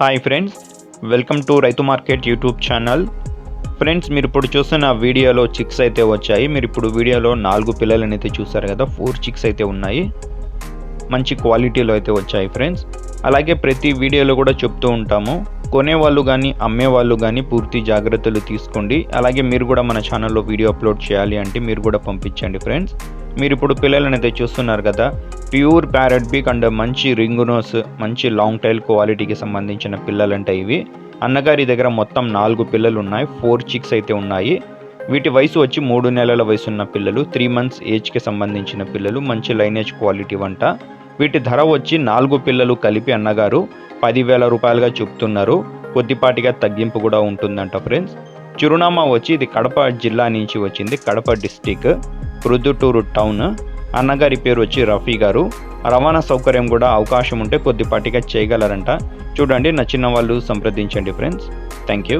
Hi friends, welcome to రైతు market YouTube channel. Friends, మీరు ఇప్పుడు చూస్తున్న వీడియోలో చిక్స్ అయితే వచ్చాయి. మీరు ఇప్పుడు వీడియోలో 4 పిల్లలని అయితే చూసారు కదా. 4 చిక్స్ అయితే ఉన్నాయి. మంచి క్వాలిటీలో అయితే వచ్చాయి ఫ్రెండ్స్. అలాగే ప్రతి వీడియోలో కూడా చెప్తూ ఉంటాము, కొనేవాళ్ళు కానీ అమ్మేవాళ్ళు కానీ పూర్తి జాగ్రత్తలు తీసుకోండి. అలాగే మీరు కూడా మన ఛానల్లో వీడియో అప్లోడ్ చేయాలి అంటే మీరు కూడా పంపించండి ఫ్రెండ్స్. మీరు ఇప్పుడు పిల్లలని అయితే చూస్తున్నారు కదా, ప్యూర్ ప్యారెట్ బీక్ అండ్ మంచి రింగ్ నోస్, మంచి లాంగ్ టైల్ క్వాలిటీకి సంబంధించిన పిల్లలంటే ఇవి. అన్నగారి దగ్గర మొత్తం 4 పిల్లలు ఉన్నాయి. 4 చిక్స్ అయితే ఉన్నాయి. వీటి వయసు వచ్చి 3 నెలల వయసు ఉన్న పిల్లలు, 3 మంత్స్ ఏజ్కి సంబంధించిన పిల్లలు, మంచి లైనేజ్ క్వాలిటీ వంట. వీటి ధర వచ్చి 4 పిల్లలు కలిపి అన్నగారు 10,000 రూపాయలుగా చెప్తున్నారు. కొద్దిపాటిగా తగ్గింపు కూడా ఉంటుందంట ఫ్రెండ్స్. చిరునామా వచ్చి ఇది కడప జిల్లా నుంచి వచ్చింది, కడప డిస్టిక్, ప్రొద్దుటూరు టౌన్. అన్నగారి పేరు వచ్చి రఫీ గారు. రవాణా సౌకర్యం కూడా అవకాశం ఉంటే కొద్దిపాటిగా చేయగలరంట. చూడండి, నచ్చిన వాళ్ళు సంప్రదించండి ఫ్రెండ్స్. Thank you.